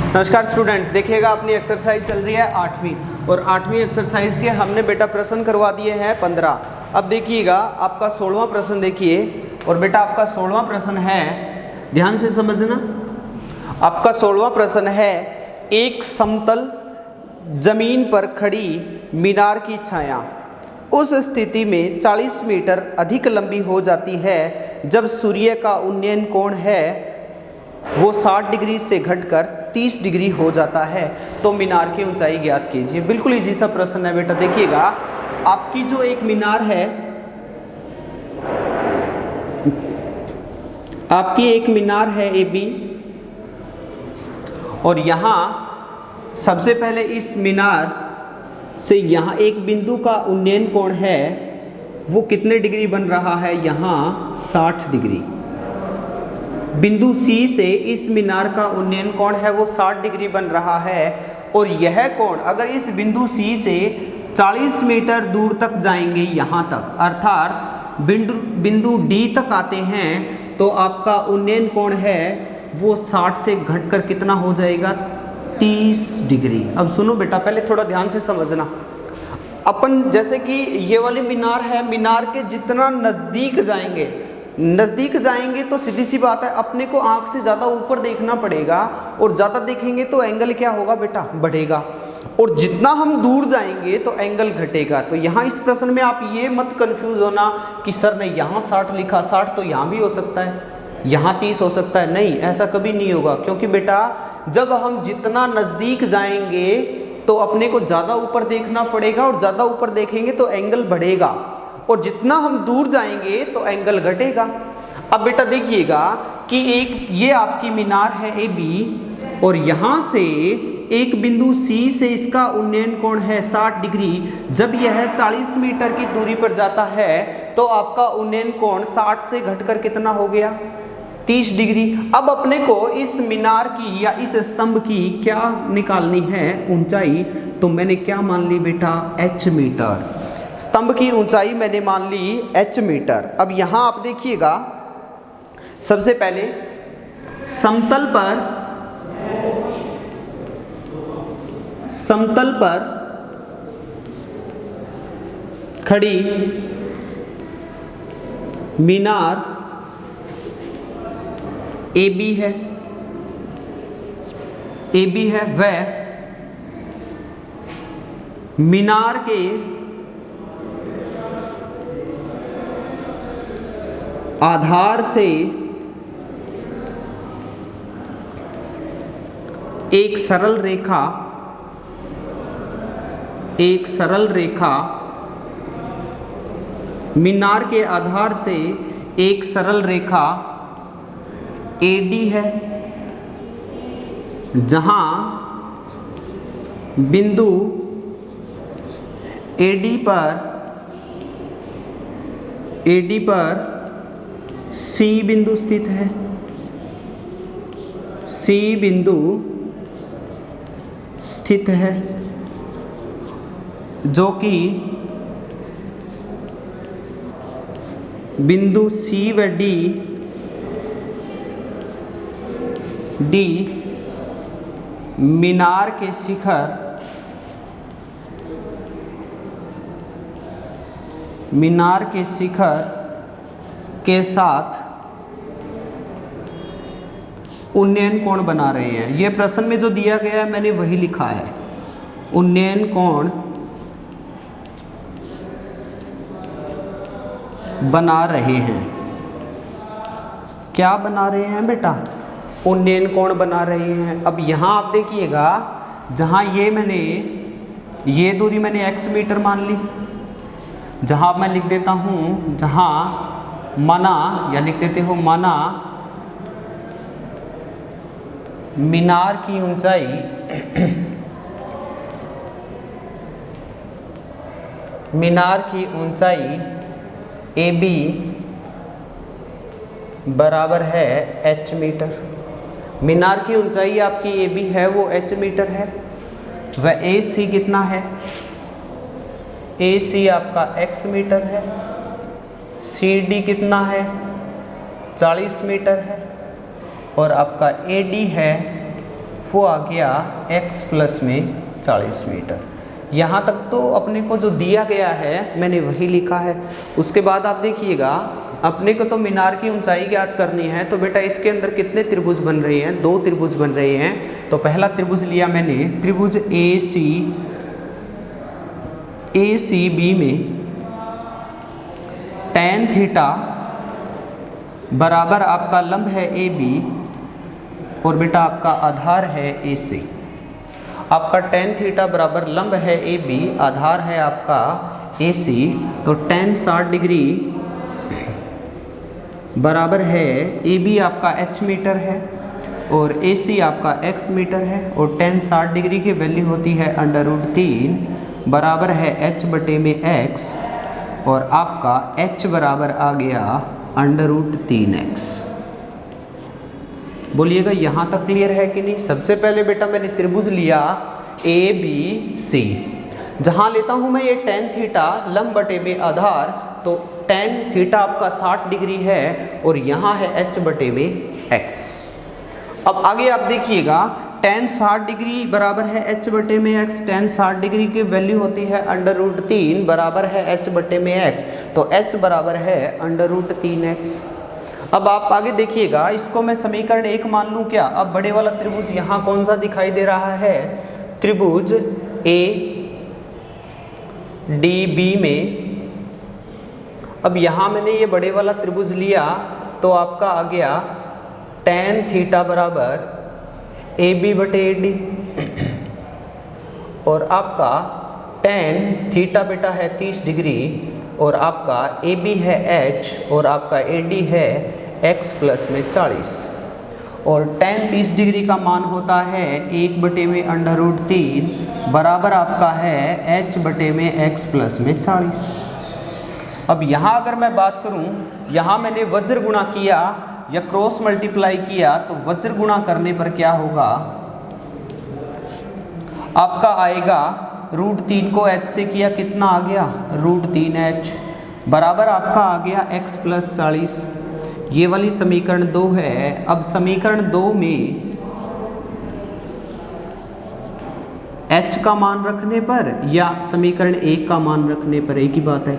नमस्कार स्टूडेंट, देखिएगा अपनी एक्सरसाइज चल रही है 8वीं और 8वीं एक्सरसाइज के हमने बेटा प्रश्न करवा दिए हैं 15। अब देखिएगा आपका 16वां प्रश्न देखिए और बेटा आपका 16वां प्रश्न है, ध्यान से समझना। आपका 16वां प्रश्न है, एक समतल जमीन पर खड़ी मीनार की छाया उस स्थिति में 40 मीटर अधिक लंबी हो जाती है जब सूर्य का उन्नयन कोण है वो 60 डिग्री से घटकर 30 डिग्री हो जाता है, तो मीनार की ऊंचाई ज्ञात कीजिए। बिल्कुल इजी सा प्रश्न है बेटा। देखिएगा आपकी जो एक मीनार है, आपकी एक मीनार है AB और यहाँ सबसे पहले इस मीनार से यहाँ एक बिंदु का उन्नयन कोण है वो कितने डिग्री बन रहा है, यहाँ 60 डिग्री। बिंदु C से इस मीनार का उन्नयन कोण है वो 60 डिग्री बन रहा है और यह कोण अगर इस बिंदु C से 40 मीटर दूर तक जाएंगे यहाँ तक, अर्थात बिंदु D तक आते हैं, तो आपका उन्नयन कोण है वो 60 से घटकर कितना हो जाएगा, 30 डिग्री। अब सुनो बेटा, पहले थोड़ा ध्यान से समझना। अपन जैसे कि ये वाली मीनार है, मीनार के जितना नज़दीक जाएंगे तो सीधी सी बात है अपने को आंख से ज़्यादा ऊपर देखना पड़ेगा और ज़्यादा देखेंगे तो एंगल क्या होगा बेटा, बढ़ेगा। और जितना हम दूर जाएंगे तो एंगल घटेगा। तो यहाँ इस प्रश्न में आप ये मत कंफ्यूज होना कि सर ने यहाँ 60 लिखा, 60 तो यहाँ भी हो सकता है, यहाँ 30 हो सकता है। नहीं, ऐसा कभी नहीं होगा, क्योंकि बेटा जब हम जितना नज़दीक जाएंगे तो अपने को ज़्यादा ऊपर देखना पड़ेगा और ज़्यादा ऊपर देखेंगे तो एंगल बढ़ेगा और जितना हम दूर जाएंगे तो एंगल घटेगा। अब बेटा देखिएगा कि ये आपकी मीनार है AB और यहाँ से एक बिंदु C से इसका उन्नयन कोण है 60 डिग्री। जब यह 40 मीटर की दूरी पर जाता है तो आपका उन्नयन कोण 60 से घटकर कितना हो गया, 30 डिग्री। अब अपने को इस मीनार की या इस स्तंभ की क्या निकालनी है, ऊंचाई। तो मैंने क्या मान ली बेटा, H मीटर। स्तंभ की ऊंचाई मैंने मान ली H मीटर। अब यहाँ आप देखिएगा, सबसे पहले समतल पर खड़ी मीनार AB है, वह मीनार के आधार से एक सरल रेखा मीनार के आधार से एक सरल रेखा AD है, जहां बिंदु AD पर C बिंदु स्थित है, C बिंदु स्थित है, जो कि बिंदु C व D मीनार के शिखर के साथ उन्नयन कोण बना रहे हैं। ये प्रश्न में जो दिया गया है मैंने वही लिखा है, उन्नयन कोण बना रहे हैं। क्या बना रहे हैं बेटा, उन्नयन कोण बना रहे हैं। अब यहाँ आप देखिएगा, जहाँ ये दूरी मैंने x मीटर मान ली, जहाँ मैं लिख देता हूँ, जहाँ माना या लिख देते हो माना मीनार की ऊंचाई AB बराबर है H मीटर। मीनार की ऊंचाई आपकी AB है वो H मीटर है, वह AC कितना है, AC आपका x मीटर है, CD कितना है 40 मीटर है और आपका AD है वो आ गया x प्लस में 40 मीटर। यहाँ तक तो अपने को जो दिया गया है मैंने वही लिखा है। उसके बाद आप देखिएगा अपने को तो मीनार की ऊंचाई ज्ञात करनी है, तो बेटा इसके अंदर कितने त्रिभुज बन रहे हैं, 2 त्रिभुज बन रहे हैं। तो पहला त्रिभुज लिया मैंने, त्रिभुज ACB में tan थीटा बराबर आपका लंब है AB और बेटा आपका आधार है AC। आपका tan थीटा बराबर लंब है AB, आधार है आपका AC, तो tan 60 डिग्री बराबर है AB आपका h मीटर है और AC आपका x मीटर है, और tan 60 डिग्री की वैल्यू होती है √3 बराबर है h बटे में x, और आपका h बराबर आ गया √3x। बोलिएगा यहाँ तक क्लियर है कि नहीं। सबसे पहले बेटा मैंने त्रिभुज लिया ABC, जहाँ लेता हूँ मैं ये tan थीटा लंब बटे में आधार, तो tan थीटा आपका 60 डिग्री है और यहाँ है h बटे में x। अब आगे आप देखिएगा tan 60 डिग्री बराबर है h बटे में x, tan 60 डिग्री की वैल्यू होती है √3 बराबर है h बटे में x, तो h बराबर है √3x। अब आप आगे देखिएगा, इसको मैं समीकरण 1 मान लूँ क्या। अब बड़े वाला त्रिभुज यहाँ कौन सा दिखाई दे रहा है, त्रिभुज ADB में। अब यहाँ मैंने ये बड़े वाला त्रिभुज लिया तो आपका आ गया tan थीटा बराबर AB बटे AD, और आपका tan थीटा बेटा है 30 डिग्री, और आपका AB है h और आपका AD है x प्लस में 40, और tan 30 डिग्री का मान होता है 1 बटे में √3 बराबर आपका है h बटे में x प्लस में 40। अब यहाँ अगर मैं बात करूँ, यहाँ मैंने वज्र गुणा किया या क्रॉस मल्टीप्लाई किया, तो वज्र गुणा करने पर क्या होगा, आपका आएगा √3 को h से किया, कितना आ गया √3h बराबर आपका आ गया x प्लस 40। ये वाली समीकरण 2 है। अब समीकरण 2 में h का मान रखने पर या समीकरण 1 का मान रखने पर एक ही बात है।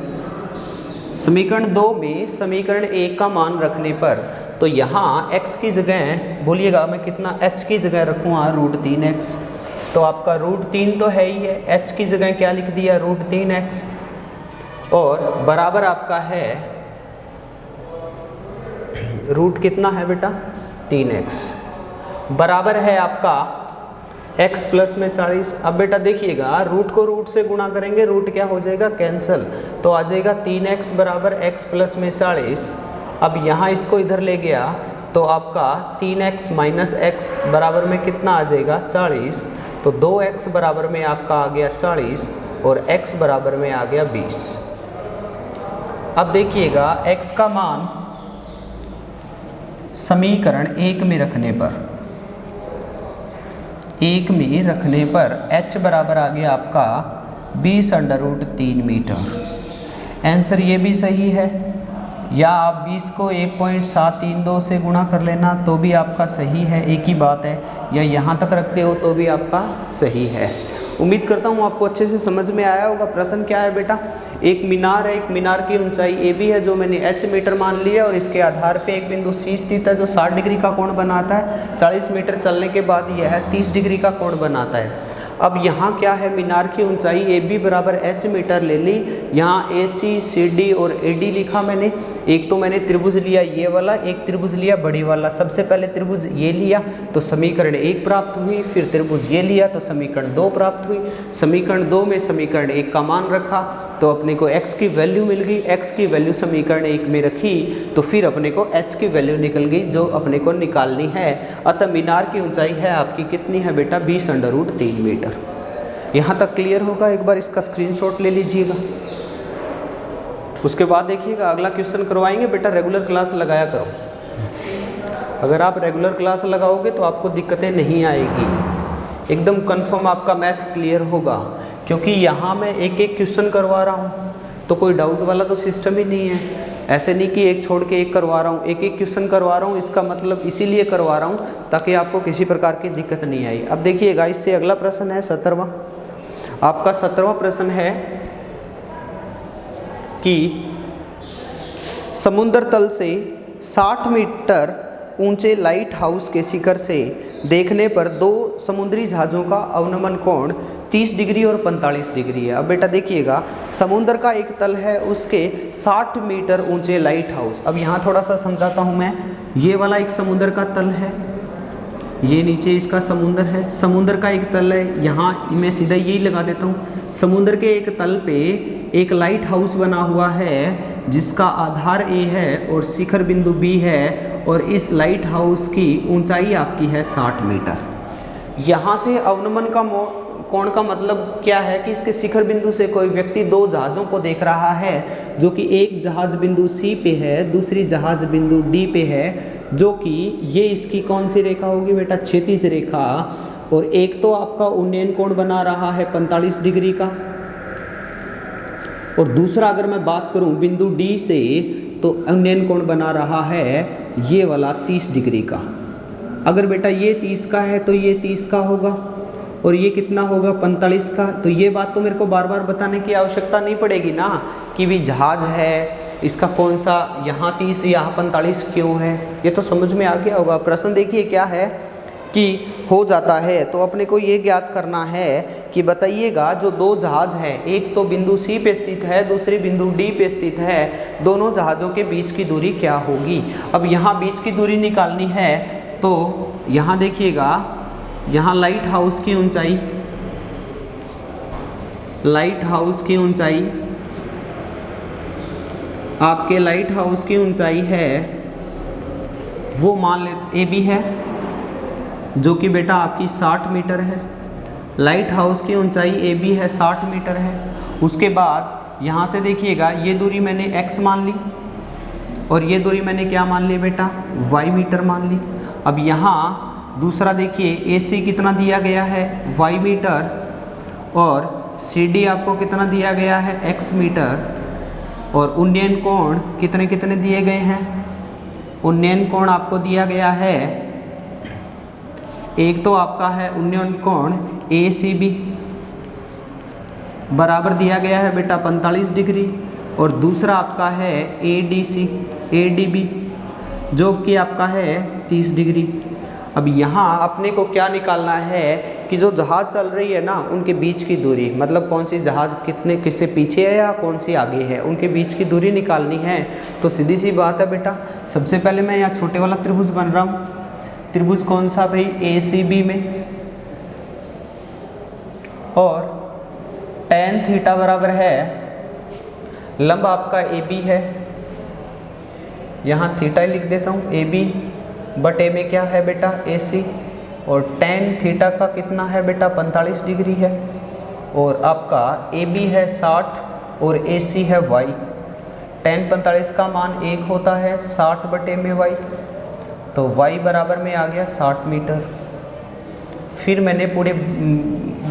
समीकरण 2 में समीकरण 1 का मान रखने पर, तो यहाँ x की जगह बोलिएगा मैं कितना h की जगह रखूँगा √3x, तो आपका √3 तो है ही है, h की जगह क्या लिख दिया √3x, और बराबर आपका है रूट कितना है बेटा 3x, बराबर है आपका x प्लस में 40। अब बेटा देखिएगा रूट को रूट से गुणा करेंगे, रूट क्या हो जाएगा कैंसल, तो आ जाएगा 3x बराबर x प्लस में 40। अब यहाँ इसको इधर ले गया तो आपका 3x माइनस x बराबर में कितना आ जाएगा 40, तो 2x बराबर में आपका आ गया 40 और x बराबर में आ गया 20। अब देखिएगा x का मान समीकरण 1 में रखने पर h बराबर आ गया आपका 20√3 मीटर। आंसर ये भी सही है, या आप 20 को 1.732 से गुणा कर लेना तो भी आपका सही है, एक ही बात है, या यहाँ तक रखते हो तो भी आपका सही है। उम्मीद करता हूँ आपको अच्छे से समझ में आया होगा। प्रश्न क्या है बेटा, एक मीनार है, एक मीनार की ऊंचाई AB है जो मैंने h मीटर मान लिया, और इसके आधार पे एक बिंदु C स्थित है जो 60 डिग्री का कोण बनाता है। 40 मीटर चलने के बाद यह 30 डिग्री का कोण बनाता है। अब यहाँ क्या है, मीनार की ऊंचाई AB बराबर h मीटर ले ली, यहाँ AC CD और AD लिखा मैंने। एक तो मैंने त्रिभुज लिया ये वाला, एक त्रिभुज लिया बड़ी वाला। सबसे पहले त्रिभुज ये लिया तो समीकरण 1 प्राप्त हुई, फिर त्रिभुज ये लिया तो समीकरण 2 प्राप्त हुई। समीकरण 2 में समीकरण 1 का मान रखा तो अपने को x की वैल्यू मिल गई। x की वैल्यू समीकरण 1 में रखी तो फिर अपने को h की वैल्यू निकल गई जो अपने को निकालनी है। अतः मीनार की ऊंचाई है आपकी कितनी है बेटा 20√3 मीटर। यहाँ तक क्लियर होगा। एक बार इसका स्क्रीनशॉट ले लीजिएगा। उसके बाद देखिएगा अगला क्वेश्चन करवाएंगे। बेटा रेगुलर क्लास लगाया करो, अगर आप रेगुलर क्लास लगाओगे तो आपको दिक्कतें नहीं आएगी, एकदम कंफर्म आपका मैथ क्लियर होगा। क्योंकि यहाँ मैं एक एक क्वेश्चन करवा रहा हूँ तो कोई डाउट वाला तो सिस्टम ही नहीं है। ऐसे नहीं कि एक छोड़ के एक करवा रहा हूँ, एक एक क्वेश्चन करवा रहा हूँ, इसका मतलब इसीलिए करवा रहा हूँ ताकि आपको किसी प्रकार की दिक्कत नहीं आई। अब देखिएगा, इससे अगला प्रश्न है 17वां। आपका 17वां प्रश्न है कि समुद्र तल से 60 मीटर ऊंचे लाइट हाउस के शिखर से देखने पर दो समुद्री जहाज़ों का अवनमन कोण 30 डिग्री और 45 डिग्री है। अब बेटा देखिएगा, समुद्र का एक तल है, उसके 60 मीटर ऊंचे लाइट हाउस। अब यहाँ थोड़ा सा समझाता हूँ मैं। ये वाला एक समुद्र का तल है, ये नीचे इसका समुद्र है, समुद्र का एक तल है, यहाँ मैं सीधा यही लगा देता हूँ। समुद्र के एक तल पे एक लाइट हाउस बना हुआ है जिसका आधार ए है और शिखर बिंदु बी है, और इस लाइट हाउस की ऊंचाई आपकी है 60 मीटर। यहाँ से अवनमन का कोण का मतलब क्या है कि इसके शिखर बिंदु से कोई व्यक्ति दो जहाज़ों को देख रहा है, जो कि एक जहाज़ बिंदु सी पे है, दूसरी जहाज़ बिंदु डी पे है, जो कि ये इसकी कौन सी रेखा होगी बेटा, क्षैतिज रेखा। और एक तो आपका उन्नयन कोण बना रहा है 45 डिग्री का, और दूसरा अगर मैं बात करूं बिंदु डी से, तो उन्नयन कोण बना रहा है ये वाला 30 डिग्री का। अगर बेटा ये 30 का है तो ये 30 का होगा, और ये कितना होगा 45 का। तो ये बात तो मेरे को बार बार बताने की आवश्यकता नहीं पड़ेगी ना कि भी जहाज़ है इसका कौन सा यहाँ 30 यहाँ 45 क्यों है, ये तो समझ में आ गया होगा। प्रश्न देखिए क्या है कि हो जाता है, तो अपने को ये ज्ञात करना है कि बताइएगा जो दो जहाज़ हैं, एक तो बिंदु सी पे स्थित है, दूसरी बिंदु डी पे स्थित है, दोनों जहाज़ों के बीच की दूरी क्या होगी। अब यहाँ बीच की दूरी निकालनी है, तो यहाँ देखिएगा, यहाँ लाइट हाउस की ऊंचाई, लाइट हाउस की ऊंचाई आपके लाइट हाउस की ऊंचाई है वो मान ले ए बी है, जो कि बेटा आपकी 60 मीटर है। लाइट हाउस की ऊंचाई ए बी है, 60 मीटर है। उसके बाद यहाँ से देखिएगा, ये दूरी मैंने x मान ली और ये दूरी मैंने क्या मान ली बेटा, y मीटर मान ली। अब यहाँ दूसरा देखिए, ए सी कितना दिया गया है, y मीटर, और सी डी आपको कितना दिया गया है, x मीटर। और उन्नयन कोण कितने कितने दिए गए हैं, उन्नयन कोण आपको दिया गया है, एक तो आपका है उन्नयन कोण ए सी बी बराबर दिया गया है बेटा 45 डिग्री, और दूसरा आपका है A D C, A D B, जो कि आपका है 30 डिग्री। अब यहाँ अपने को क्या निकालना है कि जो जहाज़ चल रही है ना उनके बीच की दूरी, मतलब कौन सी जहाज़ कितने किससे पीछे है या कौन सी आगे है, उनके बीच की दूरी निकालनी है। तो सीधी सी बात है बेटा, सबसे पहले मैं यहाँ छोटे वाला त्रिभुज बन रहा हूँ। त्रिभुज कौन सा भाई, ए सी बी में, और tan थीटा बराबर है, लंब आपका ए बी है, यहाँ थीटा लिख देता हूँ, ए बी बटे में क्या है बेटा, ए सी, और tan थीटा का कितना है बेटा 45 डिग्री है, और आपका ए बी है 60 और ए सी है y। tan 45 का मान 1 होता है 60 बटे में y, तो y बराबर में आ गया 60 मीटर। फिर मैंने पूरे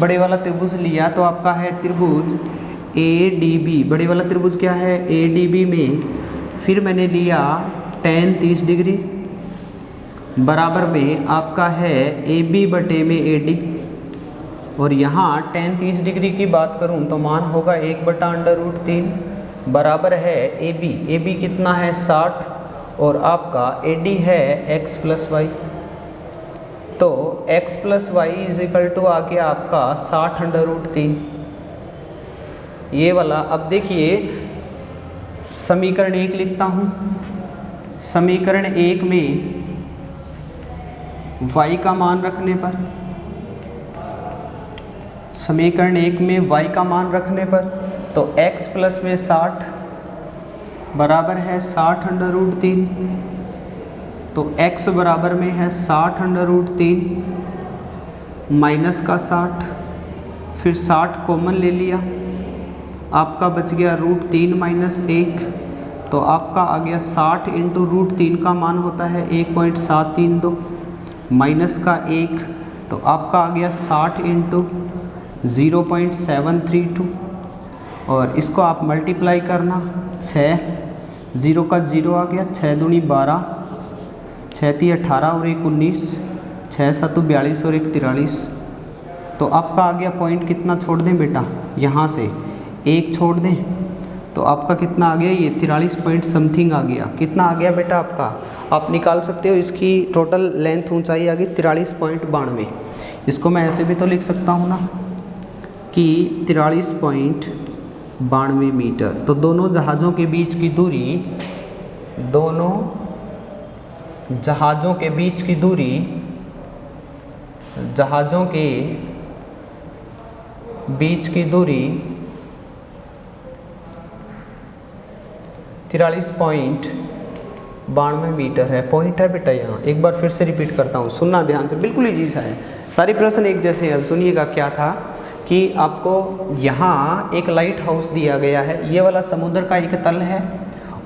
बड़े वाला त्रिभुज लिया, तो आपका है त्रिभुज ए डी बी, बड़े वाला त्रिभुज क्या है, ए डी बी में फिर मैंने लिया tan 30 डिग्री बराबर में आपका है ए बी बटे में ए डी, और यहाँ tan 30 डिग्री की बात करूँ तो मान होगा 1/√3 बराबर है ए बी कितना है 60, और आपका ए डी है x + y, तो x + y = आ गया आपका 60√3 ये वाला। अब देखिए समीकरण 1 लिखता हूँ। समीकरण 1 में y का मान रखने पर, समीकरण 1 में y का मान रखने पर, तो x + में 60 बराबर है 60√3, तो x बराबर में है 60√3 माइनस का 60, फिर 60 कॉमन ले लिया, आपका बच गया √3 - 1, तो आपका आ गया 60 × √3 का मान होता है 1.732 माइनस का 1, तो आपका आ गया 60 × 0.732, और इसको आप मल्टीप्लाई करना 6, 0 का 0 आ गया, 6 दूनी 12, 6 ती 18 और 1 19, 6 7 42 और 1 43। तो आपका आ गया पॉइंट कितना छोड़ दें बेटा, यहाँ से 1 छोड़ दें तो आपका कितना आ गया, ये 43 पॉइंट समथिंग आ गया। कितना आ गया बेटा आपका, आप निकाल सकते हो, इसकी टोटल लेंथ ऊंचाई आ गई 43.92। इसको मैं ऐसे भी तो लिख सकता हूँ ना कि 43.92 मीटर। तो दोनों जहाज़ों के बीच की दूरी, दोनों जहाज़ों के बीच की दूरी, जहाज़ों के बीच की दूरी 43.92 मीटर है। पॉइंट है बेटा यहाँ, एक बार फिर से रिपीट करता हूँ, सुनना ध्यान से, बिल्कुल इजी सा है, सारे प्रश्न एक जैसे हैं। अब सुनिएगा क्या था कि आपको यहाँ एक लाइट हाउस दिया गया है, ये वाला समुद्र का एक तल है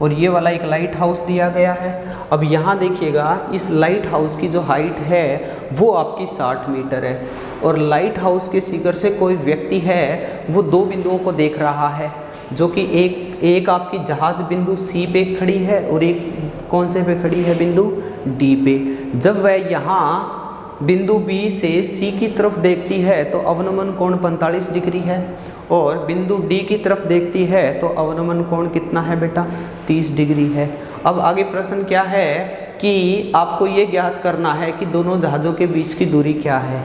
और ये वाला एक लाइट हाउस दिया गया है। अब यहाँ देखिएगा, इस लाइट हाउस की जो हाइट है वो आपकी 60 मीटर है और लाइट हाउस के शिखर से कोई व्यक्ति है वो 2 बिंदुओं को देख रहा है, जो कि एक आपकी जहाज़ बिंदु सी पे खड़ी है और एक कौन से पे खड़ी है, बिंदु डी पे। जब वह यहाँ बिंदु बी से सी की तरफ देखती है तो अवनमन कोण 45 डिग्री है और बिंदु डी की तरफ देखती है तो अवनमन कोण कितना है बेटा, 30 डिग्री है। अब आगे प्रश्न क्या है कि आपको ये ज्ञात करना है कि दोनों जहाज़ों के बीच की दूरी क्या है।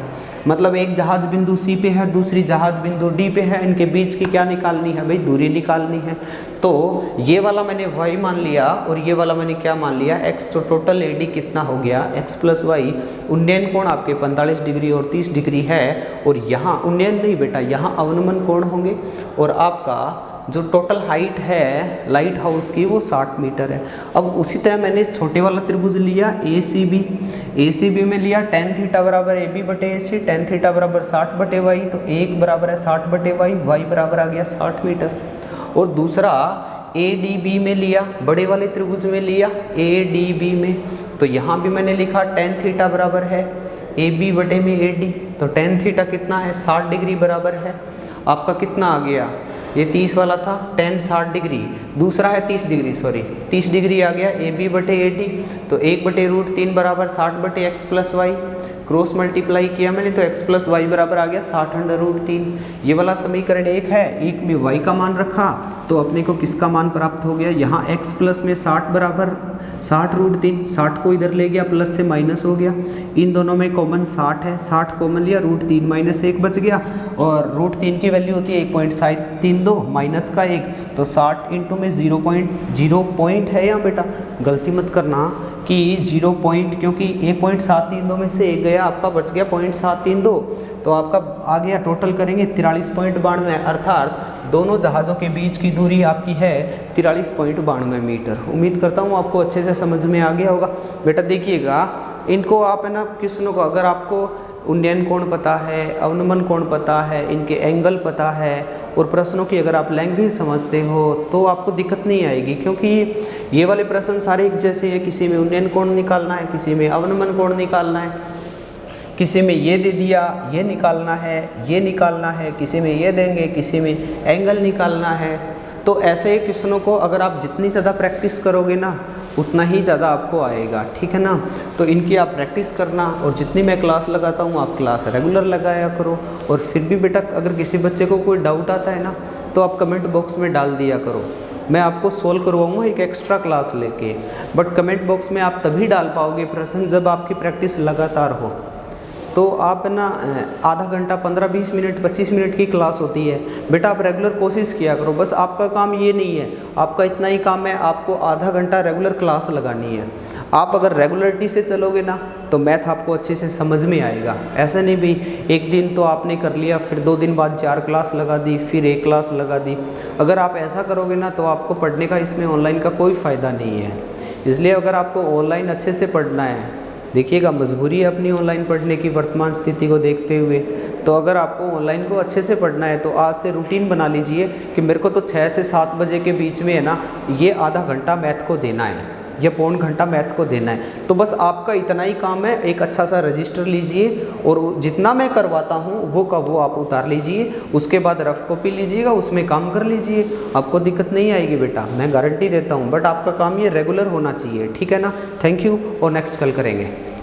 मतलब एक जहाज़ बिंदु सी पे है, दूसरी जहाज़ बिंदु डी पे है, इनके बीच की क्या निकालनी है भाई, दूरी निकालनी है। तो ये वाला मैंने y मान लिया और ये वाला मैंने क्या मान लिया, x। तो टोटल AD कितना हो गया, x प्लस वाई। उन्नयन कोण आपके 45 डिग्री और 30 डिग्री है और यहाँ उन्नयन नहीं बेटा, यहाँ अवनमन कोण होंगे और आपका जो टोटल हाइट है लाइट हाउस की वो 60 मीटर है। अब उसी तरह मैंने इस छोटे वाला त्रिभुज लिया ACB में लिया tan थीटा बराबर AB बटे AC, tan थीटा बराबर 60 बटे वाई, तो एक बराबर है 60 बटे वाई, वाई बराबर आ गया 60 मीटर। और दूसरा ADB में लिया, बड़े वाले त्रिभुज में लिया ADB में, तो यहाँ भी मैंने लिखा tan थीटा बराबर है AB बटे में AD, तो tan थीटा कितना है, 60 डिग्री बराबर है। आपका कितना आ गया, ये 30 वाला था, tan 60 डिग्री, दूसरा है 30 डिग्री, सॉरी 30 डिग्री आ गया AB बटे AD, तो 1/√3 बराबर 60 बटे x plus Y. Cross multiply किया मैंने तो x प्लस वाई बराबर आ गया 60√3। ये वाला समीकरण एक है, एक में y का मान रखा तो अपने को किसका मान प्राप्त हो गया, यहाँ x प्लस में 60 बराबर 60√3, 60 को इधर ले गया प्लस से माइनस हो गया, इन दोनों में कॉमन 60 है, 60 कॉमन लिया, √3 माइनस 1 बच गया और √3 की वैल्यू होती है 1.732 माइनस का 1, तो 60 इंटू में 0 पॉइंट है यहाँ बेटा, गलती मत करना कि 0 पॉइंट, क्योंकि 1.732 में से एक गया, आपका बच गया 0.732, तो आपका आ गया, टोटल करेंगे 43.92, अर्थात दोनों जहाज़ों के बीच की दूरी आपकी है 43.92 मीटर। उम्मीद करता हूँ आपको अच्छे से समझ में आ गया होगा। बेटा देखिएगा, इनको आप है ना क्वेश्चनों को, अगर आपको उन्नयन कोण पता है, अवनमन कोण पता है, इनके एंगल पता है और प्रश्नों की अगर आप लैंग्वेज समझते हो तो आपको दिक्कत नहीं आएगी, क्योंकि ये वाले प्रश्न सारे एक जैसे हैं। किसी में उन्नयन कोण निकालना है, किसी में अवनमन कोण निकालना है, किसी में ये दे दिया ये निकालना है, ये निकालना है, किसी में ये देंगे, किसी में एंगल निकालना है। तो ऐसे क्वेश्चनों को अगर आप जितनी ज़्यादा प्रैक्टिस करोगे ना उतना ही ज़्यादा आपको आएगा, ठीक है ना। तो इनकी आप प्रैक्टिस करना और जितनी मैं क्लास लगाता हूँ आप क्लास रेगुलर लगाया करो। और फिर भी बेटा अगर किसी बच्चे को कोई डाउट आता है ना तो आप कमेंट बॉक्स में डाल दिया करो, मैं आपको सोल्व करवाऊँगा एक एक्स्ट्रा क्लास लेके। बट कमेंट बॉक्स में आप तभी डाल पाओगे प्रश्न जब आपकी प्रैक्टिस लगातार हो। तो आप ना आधा घंटा 15-20 मिनट 25 मिनट की क्लास होती है बेटा, आप रेगुलर कोशिश किया करो। बस आपका काम ये नहीं है, आपका इतना ही काम है, आपको आधा घंटा रेगुलर क्लास लगानी है। आप अगर रेगुलरिटी से चलोगे ना तो मैथ आपको अच्छे से समझ में आएगा। ऐसा नहीं भी एक दिन तो आपने कर लिया फिर 2 दिन बाद 4 क्लास लगा दी फिर 1 क्लास लगा दी। अगर आप ऐसा करोगे ना तो आपको पढ़ने का इसमें ऑनलाइन का कोई फ़ायदा नहीं है। इसलिए अगर आपको ऑनलाइन अच्छे से पढ़ना है, देखिएगा मजबूरी है अपनी ऑनलाइन पढ़ने की वर्तमान स्थिति को देखते हुए, तो अगर आपको ऑनलाइन को अच्छे से पढ़ना है तो आज से रूटीन बना लीजिए कि मेरे को तो 6 से 7 बजे के बीच में है ना ये आधा घंटा मैथ को देना है। या पौन घंटा मैथ को देना है। तो बस आपका इतना ही काम है, एक अच्छा सा रजिस्टर लीजिए और जितना मैं करवाता हूँ वो का वो आप उतार लीजिए, उसके बाद रफ कॉपी लीजिएगा, उसमें काम कर लीजिए, आपको दिक्कत नहीं आएगी बेटा, मैं गारंटी देता हूँ। बट आपका काम ये रेगुलर होना चाहिए, ठीक है ना। थैंक यू और नेक्स्ट कल करेंगे।